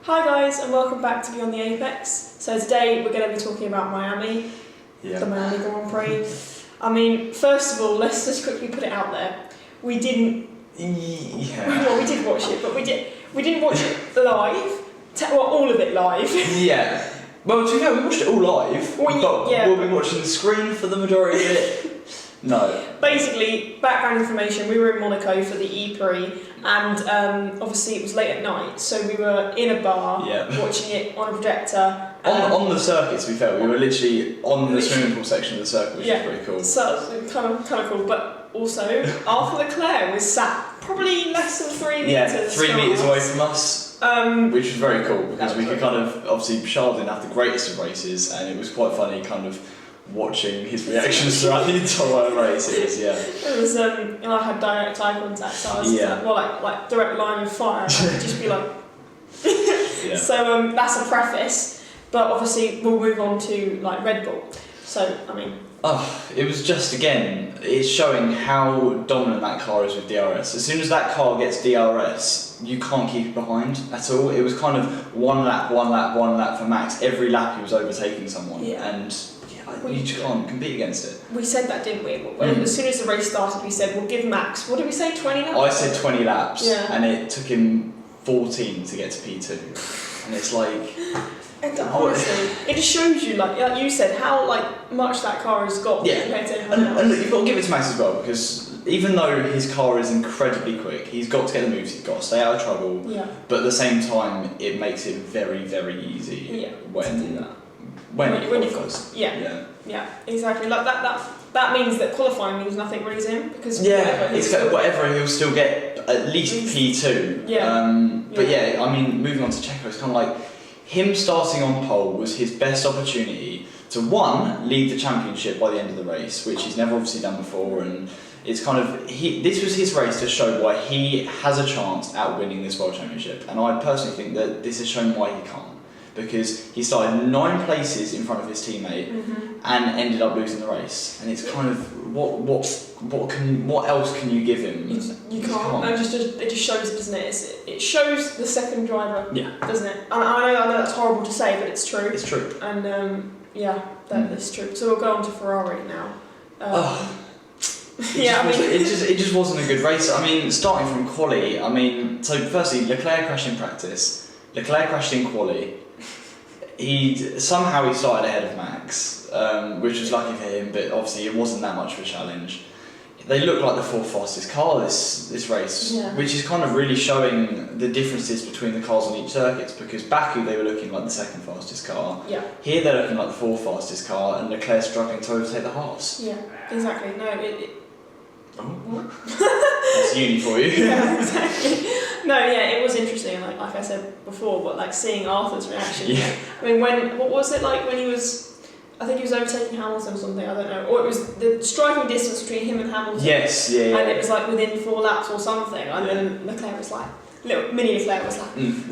Hi guys, and welcome back to Beyond the Apex. So today we're going to be talking about Miami, the Miami Grand Prix. I mean, first of all, let's just quickly put it out there. We didn't. Well, we did watch it, but we didn't watch it live. Well, all of it live. Yeah. Well, to be fair, we watched it all live. We'll be watching the screen for the majority of it. No. Basically, background information, we were in Monaco for the E-Prix, and obviously it was late at night, so we were in a bar watching it on a projector. On the circuit, to be fair, we were literally on the swimming pool section of the circuit, which is pretty cool. So it was kind of cool, but also Arthur Leclerc was sat probably less than 3 metres. Yeah, 3 metres away from us, which was very cool, because we could kind of, obviously, Charles didn't have the greatest of races, and it was quite funny kind of watching his reactions throughout the entire race. It was, I had direct eye contact, so I was like direct line of fire, and I could just be like... So that's a preface, but obviously we'll move on to like Redbull. So, I mean... it was just, again, it's showing how dominant that car is with DRS. As soon as that car gets DRS, you can't keep it behind at all. It was kind of one lap for Max. Every lap he was overtaking someone, and you just can't compete against it. We said that, didn't we? As soon as the race started, we said, we'll give Max, what did we say, 20 laps? I said 20 laps, and it took him 14 to get to P2. And it's like... Honestly, it just shows you, like you said, how much that car has got compared to everyone else. And look, you've got to give it to Max as well, because even though his car is incredibly quick, he's got to get the moves, he's got to stay out of trouble, but at the same time, it makes it very, very easy when you've got... Yeah, exactly. Like that means that qualifying means nothing really to him, because whatever, he'll still get at least P2. But I mean, moving on to Checo, it's kind of like him starting on pole was his best opportunity to, one, lead the championship by the end of the race, which he's never obviously done before, and it's kind of, this was his race to show why he has a chance at winning this World Championship, and I personally think that this has shown why he can't, because he started 9 places in front of his teammate and ended up losing the race, and it's kind of, what else can you give him? You can't. No, it just shows it, doesn't it? It shows the second driver, doesn't it? And I know that's horrible to say, but it's true. It's true. And that's true. So we'll go on to Ferrari now. It just wasn't a good race. I mean, starting from quali, so firstly, Leclerc crashed in practice, Leclerc crashed in quali. He started ahead of Max, which was lucky for him, but obviously it wasn't that much of a challenge. They looked like the 4th fastest car this race, which is kind of really showing the differences between the cars on each circuit, because Baku they were looking like the 2nd fastest car. Here they're looking like the 4th fastest car, and Leclerc struggling to overtake the Haas. Yeah, exactly. No, That's uni for you. Yeah, exactly. No, it was interesting, like I said before, but seeing Arthur's reaction. I mean, what was it like when he was? I think he was overtaking Hamilton or something. I don't know, or it was the striking distance between him and Hamilton. Yes, and it was within 4 laps or something, and then Leclerc was mini Leclerc was like. And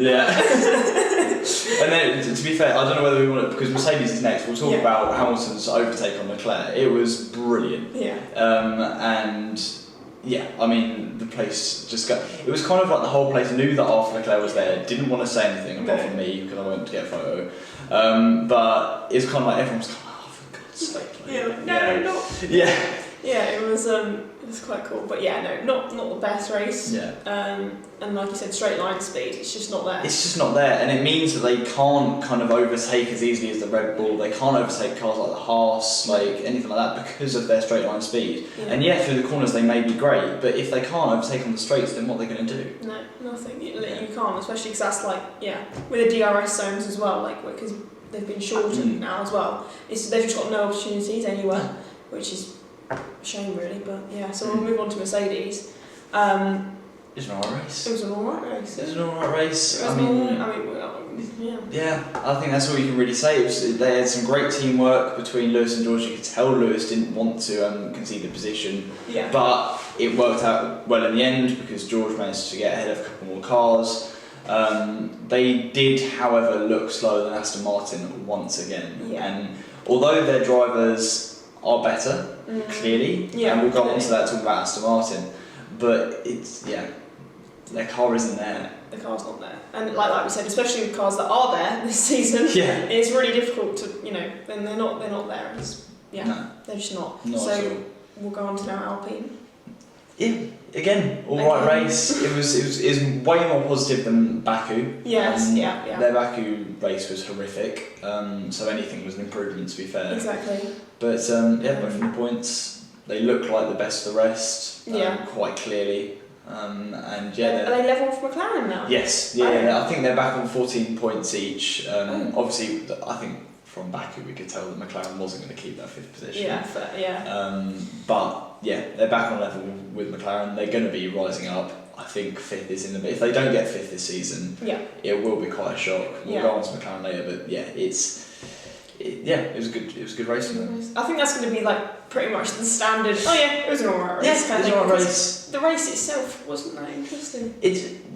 then, to be fair, I don't know whether we want to, because Mercedes is next. We'll talk about Hamilton's overtake on Leclerc. It was brilliant. I mean, the place just got... It was kind of like the whole place knew that Arthur Leclerc was there, didn't want to say anything apart from me, because I went to get a photo. But it's kind of like everyone's going, oh, for God's sake. It was quite cool. But not the best race. And like you said, straight line speed, it's just not there. It's just not there, and it means that they can't kind of overtake as easily as the Red Bull. They can't overtake cars like the Haas, anything like that, because of their straight line speed. And through the corners they may be great, but if they can't overtake on the straights, then what are they going to do? No, nothing. You can't, especially because that's with the DRS zones as well, because they've been shortened now as well. They've just got no opportunities anywhere, which is a shame really. But so we'll move on to Mercedes. It was an alright race. It was an alright race. It was an alright race. I think that's all you can really say. They had some great teamwork between Lewis and George. You could tell Lewis didn't want to concede the position, but it worked out well in the end because George managed to get ahead of a couple more cars. They did, however, look slower than Aston Martin once again. And although their drivers are better, clearly, and we'll go on to that talk about Aston Martin, but their car isn't there. The car's not there, and like we said, especially with cars that are there this season, it's really difficult to then they're not there. They're just not. So we'll go on to now Alpine. Yeah, again, alright race. It was way more positive than Baku. Yes, Their Baku race was horrific. So anything was an improvement, to be fair. Exactly. But both of the points, they look like the best of the rest. Quite clearly. Are they level with McLaren now? Yes, I think they're back on 14 points each. Obviously, I think from Baku we could tell that McLaren wasn't going to keep that 5th position. But they're back on level with McLaren. They're going to be rising up. I think 5th is in the. If they don't get 5th this season, it will be quite a shock. We'll go on to McLaren later, but it was a good race. I think that's going to be like pretty much the standard. It was an alright race. Yeah, it was an alright race. The race itself wasn't that interesting. Do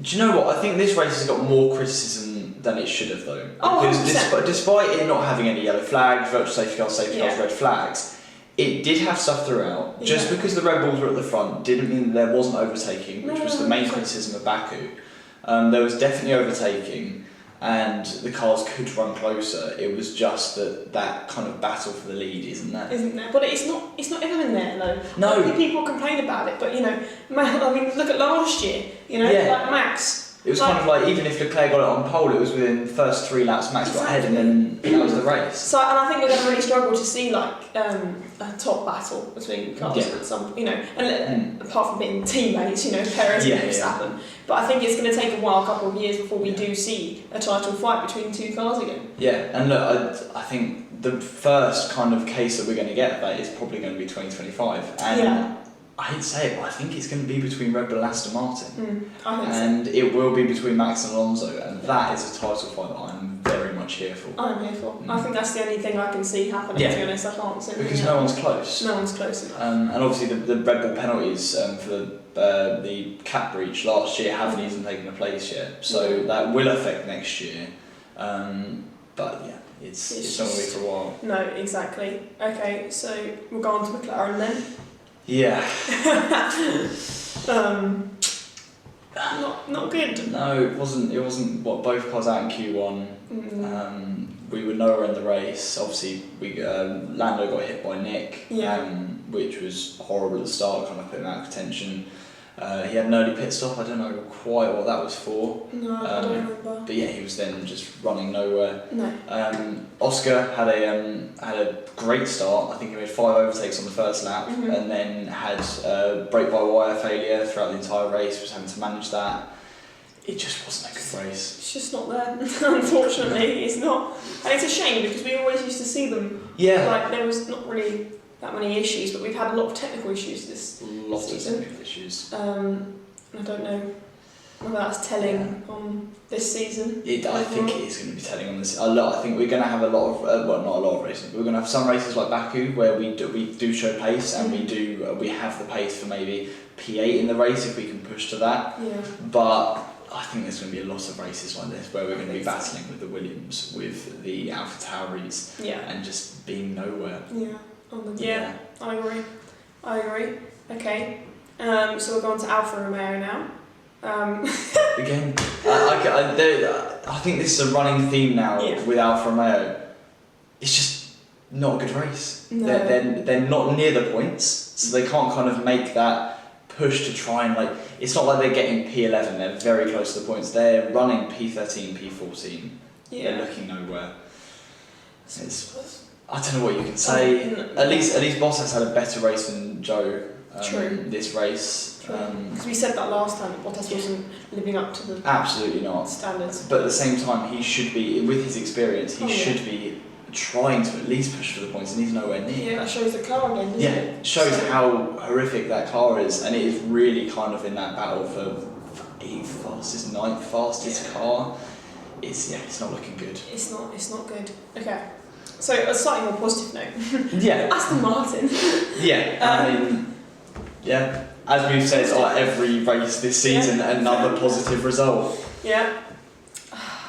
you know what? I think this race has got more criticism than it should have, though. Because despite it not having any yellow flags, virtual safety cars, red flags, it did have stuff throughout. Just because the Red Bulls were at the front didn't mean that there wasn't overtaking, which was the main criticism of Baku. There was definitely overtaking, and the cars could run closer. It was just that kind of battle for the lead isn't there. But it's not ever been there though. No. Like, people complain about it, but look at last year. Like Max. It was kind of like, even if Leclerc got it on pole, it was within the first 3 laps, Max got ahead, and then that was the race. So, and I think we're going to really struggle to see a top battle between cars at some, and apart from being teammates, Perez and Verstappen. But I think it's going to take a couple of years before we do see a title fight between 2 cars again. Yeah, and look, I think the first kind of case that we're going to get of that is probably going to be 2025. And I hate to say it, but I think it's going to be between Red Bull and Aston Martin. And it will be between Max and Alonso, and that is a title fight that I'm very much here for. I'm here for. I think that's the only thing I can see happening, to be honest. I can't see because no one's close. No one's close enough. And obviously the Red Bull penalties for the cap breach last year haven't even taken place yet, so that will affect next year. But it's not going to be for a while. No, exactly. Okay, so we'll go on to McLaren then. Not good. No, it wasn't what both cars out in Q1. We were nowhere in the race. Obviously, Lando got hit by Nick, which was horrible at the start, kind of put him out of contention. He had an early pit stop. I don't know quite what that was for. No, I don't remember. But he was then just running nowhere. No. Oscar had a great start. I think he made 5 overtakes on the first lap, and then had brake-by-wire failure throughout the entire race. Was having to manage that. It just wasn't a good race. It's just not there. Unfortunately, it's not, and it's a shame because we always used to see them. There was not really that many issues, but we've had a lot of technical issues this season. Of technical issues. I don't know whether that's telling on this season. I think it is going to be telling on this. I think we're going to have a lot of, not a lot of races, but we're going to have some races like Baku where we do show pace, and we have the pace for maybe P8 in the race if we can push to that. But I think there's going to be a lot of races like this where we're going to be battling with the Williams, with the Alpha Tauris, and just being nowhere. I agree. Okay, so we're going to Alfa Romeo now. Again, I think this is a running theme now with Alfa Romeo. It's just not a good race. No. They're not near the points, so they can't kind of make that push to try and it's not like they're getting P11, they're very close to the points. They're running P13, P14. They're looking nowhere. I don't know what you can say. At least Bottas had a better race than Joe this race. Because we said that last time, that Bottas wasn't living up to the absolutely not standards. But at the same time, he should be, with his experience, he should be trying to at least push for the points, and he's nowhere near. That shows the car again, doesn't it? It shows how horrific that car is, and it is really kind of in that battle for 8th fastest, 9th fastest car. It's not looking good. It's not good. Okay. So, a slightly more positive note. Aston Martin. As we've said, every race this season, another positive result.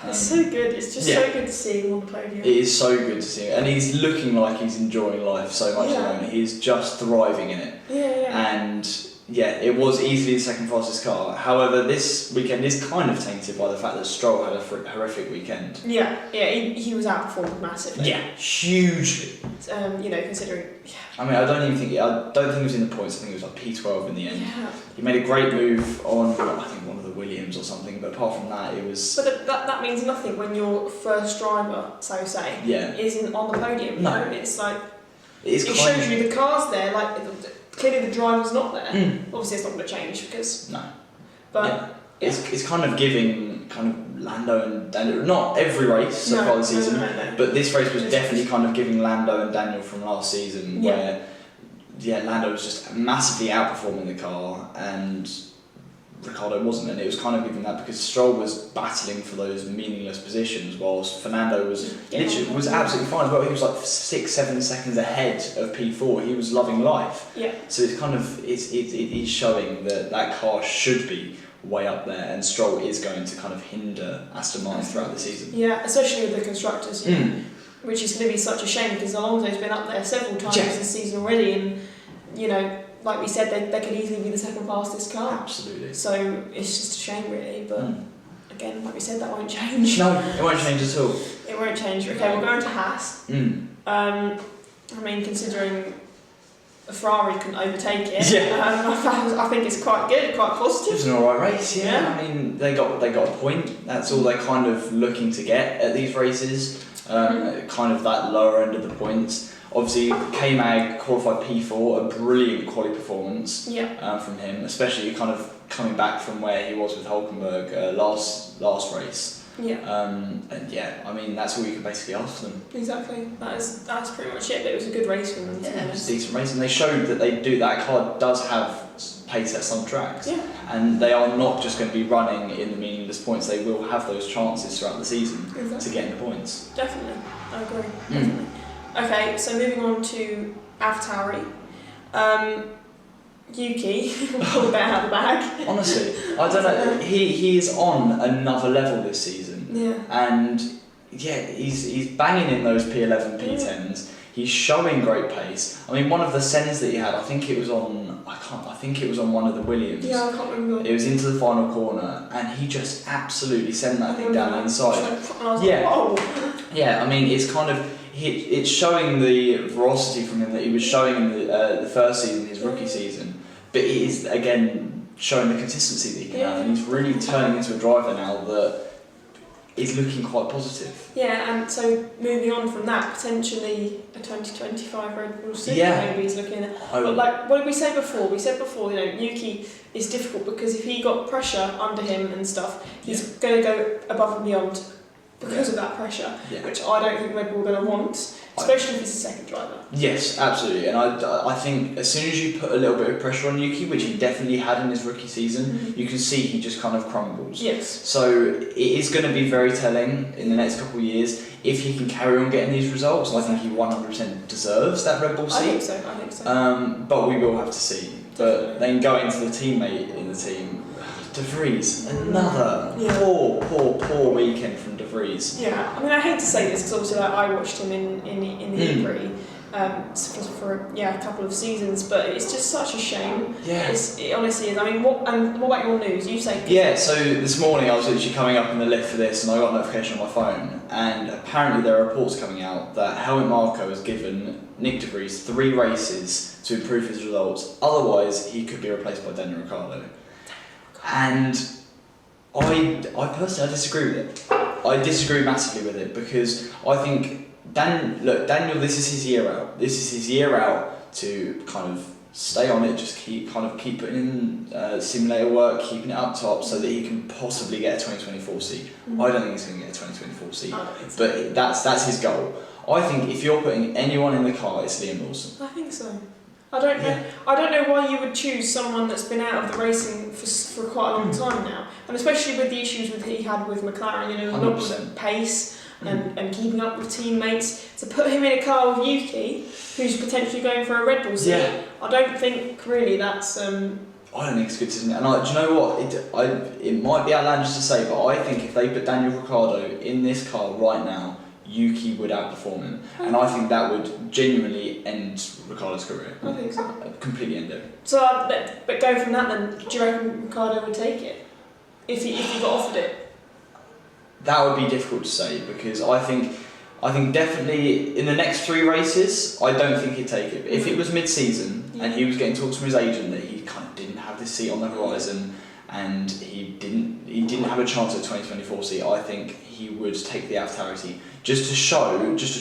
It's so good. It's just so good to see him on the podium. It is so good to see him, and he's looking like he's enjoying life so much at the moment. He's just thriving in it. And it was easily the second fastest car. However, this weekend is kind of tainted by the fact that Stroll had a horrific weekend. He was outperformed massively. Yeah, hugely. Considering. I mean, I don't think he was in the points. I think it was like P12 in the end. Yeah. He made a great move on, I think, one of the Williams or something. But apart from that, it was. But that means nothing when your first driver, so say, isn't on the podium. No, it's like it shows you the car's there. Like clearly the driver's not there. Obviously, it's not going to change because. No. But it's kind of giving kind of Lando and Daniel, not every race so far this season, but this race was definitely kind of giving Lando and Daniel from last season where Lando was just massively outperforming the car and Ricciardo wasn't, and it was kind of giving that because Stroll was battling for those meaningless positions whilst Fernando was absolutely fine as well. He was like 6-7 seconds ahead of P4. He was loving life. So it's kind of it is showing that car should be way up there, and Stroll is going to kind of hinder Aston Martin throughout the season. Yeah, especially with the constructors, which is going to be such a shame because Alonso's been up there several times this season already, and like we said, they could easily be the second fastest car. Absolutely. So it's just a shame, really. But again, like we said, that won't change. No, it won't change at all. It won't change. Okay, we're going to Haas. I mean, considering a Ferrari can overtake it, I think it's quite good, quite positive. It was an alright race, I mean, they got a point. That's all they're kind of looking to get at these races. Kind of that lower end of the points. Obviously, K-Mag qualified P4, a brilliant quality performance from him, especially kind of coming back from where he was with Hülkenberg last race. I mean, that's all you can basically ask them. Exactly, that's pretty much it. But it was a good race for them. Yeah, it was a decent race, and they showed that that car does have pace at some tracks, and they are not just going to be running in the meaningless points. They will have those chances throughout the season to get in the points. Definitely, I agree. Definitely. Okay, so moving on to AlphaTauri. Yuki pulled that out of the bag. Honestly, I don't know. He is on another level this season. And he's banging in those P11, P10s. He's showing great pace. I mean, one of the sends that he had, I think it was on one of the Williams. Yeah, I can't remember. It was into the final corner, and he just absolutely sent that thing down the inside. I mean, it's kind of. It's showing the velocity from him that he was showing in the first season, his rookie season, but it is again showing the consistency that he can have, and he's really turning into a driver now that is looking quite positive. Yeah, and so moving on from that, potentially a 2025 Red Bull Super maybe he's looking at. But like, what did we say before? We said before, Yuki is difficult because if he got pressure under him and stuff, he's going to go above and beyond. Because of that pressure, which I don't think Red Bull are going to want, especially if he's a second driver. Yes, absolutely, and I think as soon as you put a little bit of pressure on Yuki, which he definitely had in his rookie season, you can see he just kind of crumbles. Yes. So it is going to be very telling in the next couple of years if he can carry on getting these results. I think he 100% deserves that Red Bull seat. I think so. But we will have to see. But then going to the teammate in the team, De Vries, another poor weekend from De Vries. Yeah, I mean, I hate to say this because obviously I watched him in the ep.6 for a couple of seasons, but it's just such a shame. Yeah. It honestly is. I mean, what about your news? You say. Yeah, so this morning I was literally coming up in the lift for this, and I got a notification on my phone, and apparently there are reports coming out that Helmut Marko has given Nick De Vries 3 races to improve his results. Otherwise, he could be replaced by Daniel Ricciardo. And I personally disagree with it. I disagree massively with it because I think Daniel, this is his year out. This is his year out to kind of stay on it, just keep putting in simulator work, keeping it up top so that he can possibly get a 2024 seat. I don't think he's going to get a 2024 seat, but that's his goal. I think if you're putting anyone in the car, it's Liam Lawson. I think so. I don't know. I don't know why you would choose someone that's been out of the racing for quite a long time now, and especially with the issues he had with McLaren. Not with pace and keeping up with teammates. To put him in a car with Yuki, who's potentially going for a Red Bull seat, I don't think really that's. I don't think it's good, isn't it? And do you know what? It might be outlandish to say, but I think if they put Daniel Ricciardo in this car right now, Yuki would outperform him. And I think that would genuinely end Ricciardo's career. I think so. Completely end it. So, but going from that then, do you reckon Ricciardo would take it? If he got offered it? That would be difficult to say, because I think definitely in the next 3 races, I don't think he'd take it. But if it was mid-season and he was getting talks from his agent that he kind of didn't have this seat on the horizon and he didn't have a chance at 2024 seat, I think he would take the AlphaTauri just to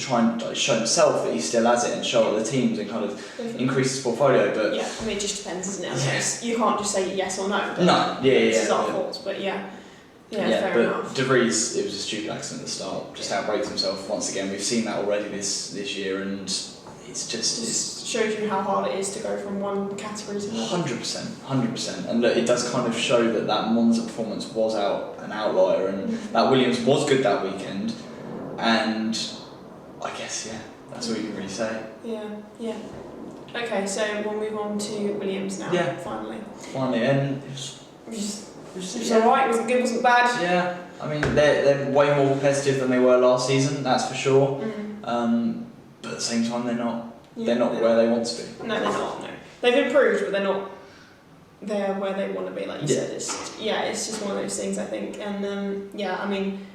try and show himself that he still has it and show other teams and kind of increase his portfolio. But yeah, I mean, it just depends, isn't it? You can't just say yes or no. No, This is our fault, but yeah. Yeah, fair enough. De Vries, it was a stupid accident at the start. Just outbraked himself once again. We've seen that already this year, and it's just shows you how hard it is to go from one category to another. 100%. And look, it does kind of show that Monza performance was an outlier, and that Williams was good that weekend. And I guess that's what you can really say. Yeah. Okay, so we'll move on to Williams now. Yeah. Finally, and it was alright, wasn't good, wasn't bad. Yeah, I mean, they're way more competitive than they were last season, that's for sure. But at the same time, they're not where they want to be. No, they're not, no. They've improved, but they're not there where they want to be, like you said. It's just one of those things, I think. And, I mean,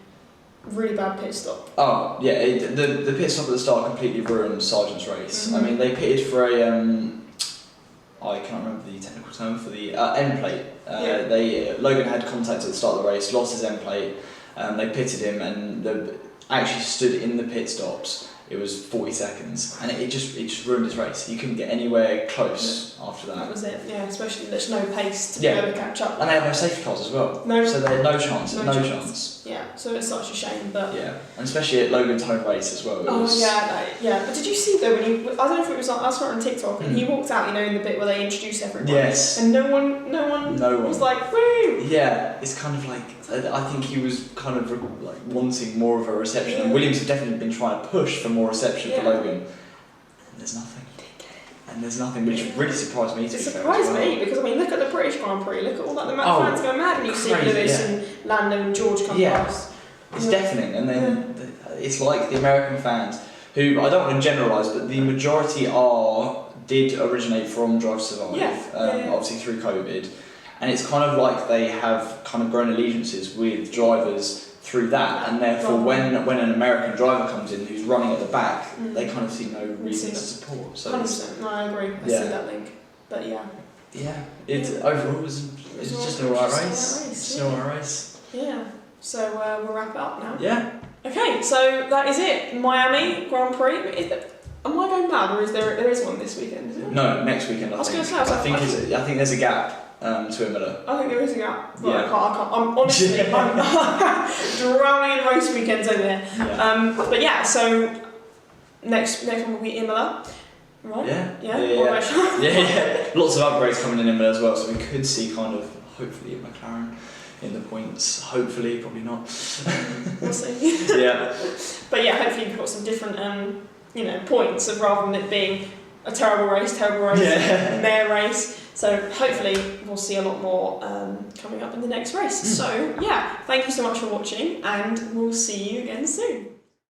really bad pit stop. Oh, yeah, the pit stop at the start completely ruined Sargent's race. I mean, they pitted for a... I can't remember the technical term for the end plate. Logan had contact at the start of the race, lost his end plate. They pitted him and actually stood in the pit stops. It was 40 seconds, and it just ruined his race. He couldn't get anywhere close after that. That was it. Yeah, especially there's no pace to be able to catch up. And they had no safety cars as well. No. So they had no chance. Yeah, so it's such a shame, but yeah, and especially at Logan's home race as well. But did you see though when I don't know if it was I saw it on TikTok and he walked out, in the bit where they introduce everyone. Yes. And no one was like, woo! Yeah, it's kind of like I think he was kind of like wanting more of a reception, and Williams have definitely been trying to push for more reception for Logan. And there's nothing. Which really surprised me. It surprised me because look at the British Grand Prix. Look at all that the fans go mad, and you see Lewis and Lando and George come past. It's deafening, and then it's like the American fans, who I don't want to generalise, but the majority did originate from Drive to Survive, obviously through COVID, and it's kind of like they have kind of grown allegiances with drivers through that, and therefore when an American driver comes in who's running at the back, they kind of see no reason to support. So 100%, no, I agree. I see that link, but overall it was just an alright race. Just an alright race. Yeah. So we'll wrap it up now. Yeah. Okay, so that is it. Miami Grand Prix. Am I going mad, or there is one this weekend? Is it? No, next weekend. I think there's a gap. To Imola. I think there is a gap. But I can't. I'm honestly, I'm drowning in race weekends over here. Yeah. But so next one will be Imola, right? Yeah. Lots of upgrades coming in Imola as well, so we could see kind of hopefully McLaren in the points. Hopefully, probably not. We'll see. Yeah. But hopefully we've got some different points of rather than it being a terrible race, mare race. So hopefully we'll see a lot more coming up in the next race. So thank you so much for watching, and we'll see you again soon.